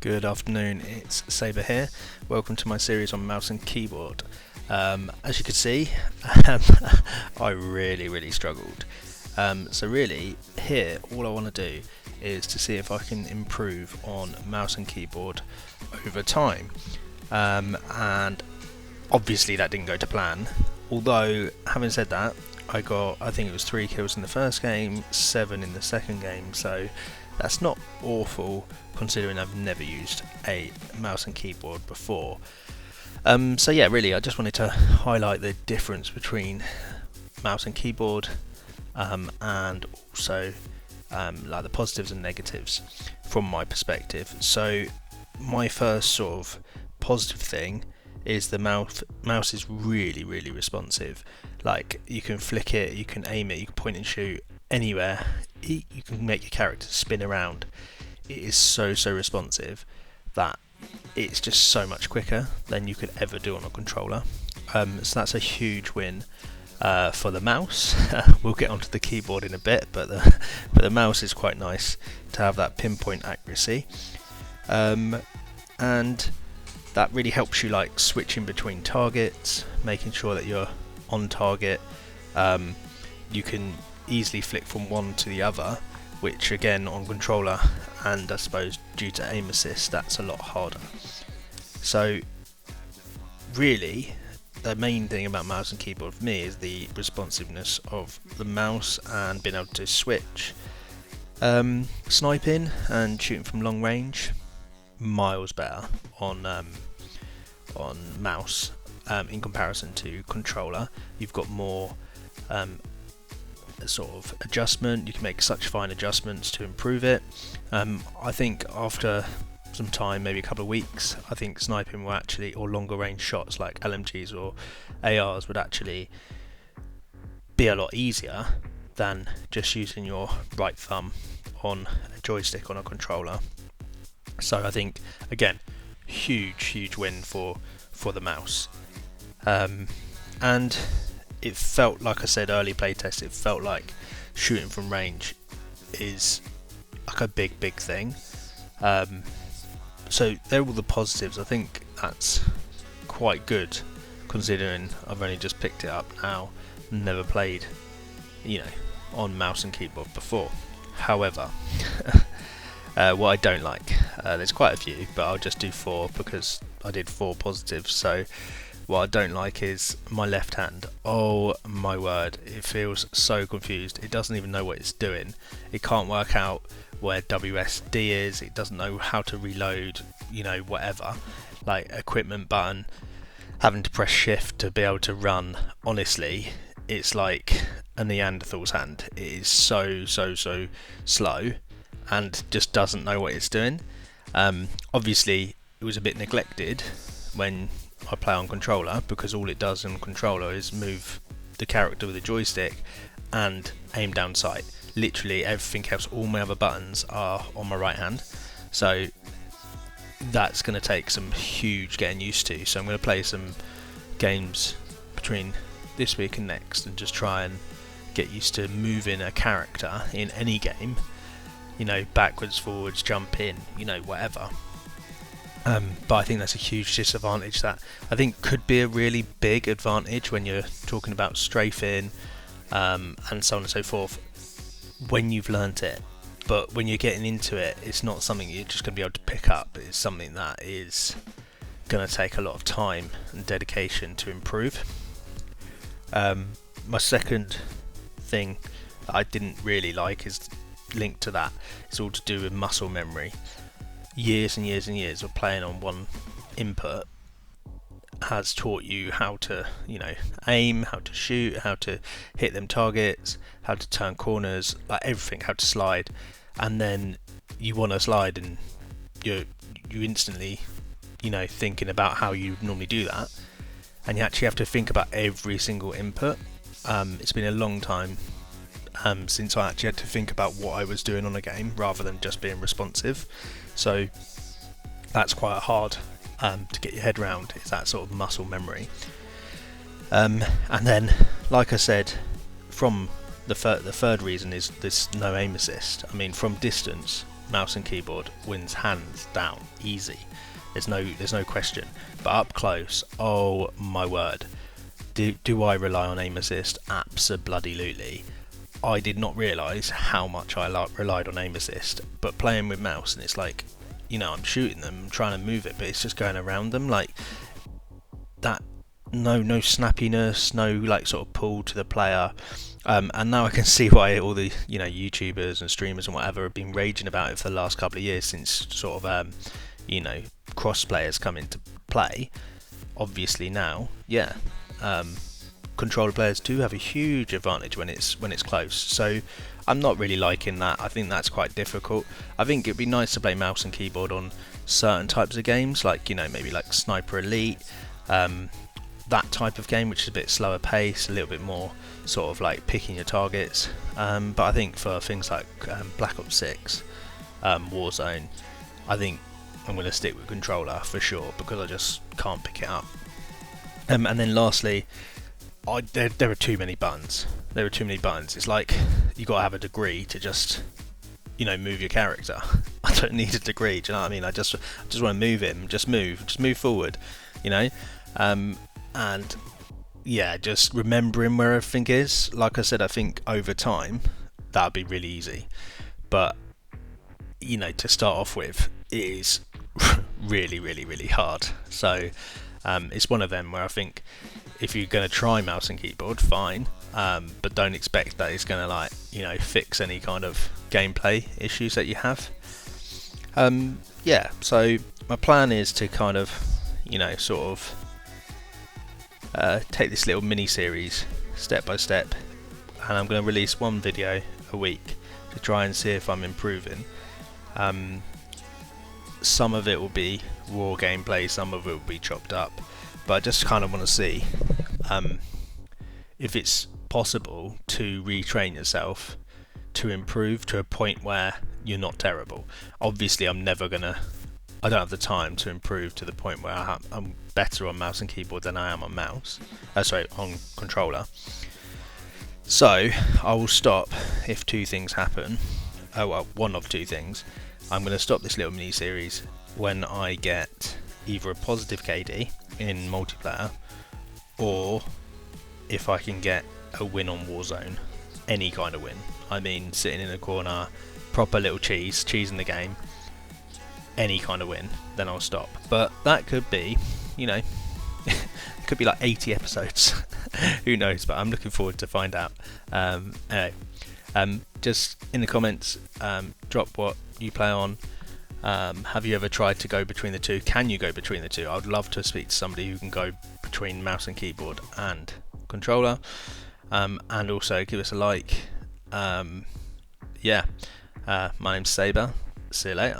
Good afternoon, it's Saber here. Welcome to my series on mouse and keyboard. As you can see, I really struggled. So really, here, all I want to do is to see if I can improve on mouse and keyboard over time. And obviously that didn't go to plan. Although, having said that, I think it was 3 kills in the first game, 7 in the second game, so that's not awful considering I've never used a mouse and keyboard before. So yeah, really I just wanted to highlight the difference between mouse and keyboard, and also like the positives and negatives from my perspective. So my first sort of positive thing is the mouse is really responsive. Like, you can flick it, you can aim it, you can point and shoot anywhere, you can make your character spin around. It is so responsive that it's just so much quicker than you could ever do on a controller. So that's a huge win for the mouse. We'll get onto the keyboard in a bit, but the mouse is quite nice to have that pinpoint accuracy, and that really helps you like switching between targets, making sure that you're on target. You can easily flick from one to the other, which again on controller, and I suppose due to aim assist, that's a lot harder. So really the main thing about mouse and keyboard for me is the responsiveness of the mouse and being able to switch. Sniping and shooting from long range, miles better on mouse in comparison to controller. You've got more sort of adjustment, you can make such fine adjustments to improve it. I think after some time, maybe a couple of weeks, I think sniping will actually, or longer range shots like LMGs or ARs would actually be a lot easier than just using your right thumb on a joystick on a controller. So I think again, huge win for the mouse. And it felt, like I said, early playtest, it felt like shooting from range is like a big thing. So they're all the positives. I think that's quite good considering I've only just picked it up now, never played, on mouse and keyboard before. However, what I don't like, there's quite a few, but I'll just do 4 because I did 4 positives. So what I don't like is my left hand. Oh my word, it feels so confused. It doesn't even know what it's doing. It can't work out where WSD is. It doesn't know how to reload, whatever. Like equipment button, having to press shift to be able to run. Honestly, it's like a Neanderthal's hand. It is so slow and just doesn't know what it's doing. Obviously, it was a bit neglected when I play on controller, because all it does on controller is move the character with a joystick and aim down sight. Literally everything else, all my other buttons are on my right hand, so that's going to take some huge getting used to. So I'm going to play some games between this week and next and just try and get used to moving a character in any game, backwards, forwards, jump in, whatever. But I think that's a huge disadvantage that I think could be a really big advantage when you're talking about strafing, and so on and so forth, when you've learnt it. But when you're getting into it, it's not something you're just going to be able to pick up. It's something that is going to take a lot of time and dedication to improve. My second thing that I didn't really like is linked to that. It's all to do with muscle memory. Years and years of playing on one input has taught you how to, aim, how to shoot, how to hit them targets, how to turn corners, like everything, how to slide. And then you want to slide and you instantly, thinking about how you normally do that, and you actually have to think about every single input. It's been a long time since I actually had to think about what I was doing on a game rather than just being responsive. So that's quite hard to get your head around, is that sort of muscle memory. And then, like I said, from the third reason is this no aim assist. I mean, from distance, mouse and keyboard wins hands down, easy. There's no question. But up close, oh my word, do I rely on aim assist? Abso-bloody-lutely. I did not realise how much I relied on aim assist, but playing with mouse, and it's like, I'm shooting them, I'm trying to move it, but it's just going around them, like that. No snappiness, no like sort of pull to the player. And now I can see why all the YouTubers and streamers and whatever have been raging about it for the last couple of years, since sort of cross players come into play. Obviously now, controller players do have a huge advantage when it's close. So I'm not really liking that. I think that's quite difficult. I think it'd be nice to play mouse and keyboard on certain types of games, like maybe like Sniper Elite, that type of game, which is a bit slower pace, a little bit more sort of like picking your targets. But I think for things like Black Ops 6, Warzone, I think I'm going to stick with controller for sure, because I just can't pick it up. And then lastly, there are too many buttons. It's like you got to have a degree to just move your character. I don't need a degree. Do you know what I mean? I just want to move him. Just move forward. And yeah, just remembering where everything is. Like I said, I think over time that'd be really easy. But to start off with, it is really, really, really hard. So it's one of them where I think if you're going to try mouse and keyboard, fine, but don't expect that it's going to fix any kind of gameplay issues that you have. So my plan is to kind of sort of take this little mini series step by step, and I'm going to release one video a week to try and see if I'm improving. Some of it will be raw gameplay, some of it will be chopped up, but I just kind of want to see if it's possible to retrain yourself to improve to a point where you're not terrible. Obviously I don't have the time to improve to the point where I'm better on mouse and keyboard than I am on on controller. So I will stop if two things happen. One of two things. I'm going to stop this little mini series when I get either a positive KD in multiplayer, or if I can get a win on Warzone, any kind of win. I mean, sitting in a corner, proper little cheese in the game, any kind of win, then I'll stop. But that could be, it could be like 80 episodes. Who knows? But I'm looking forward to find out. Anyway, just in the comments, drop what you play on. Have you ever tried to go between the two? Can you go between the two? I'd love to speak to somebody who can go between mouse and keyboard and controller. And also give us a like. My name's Saber. See you later.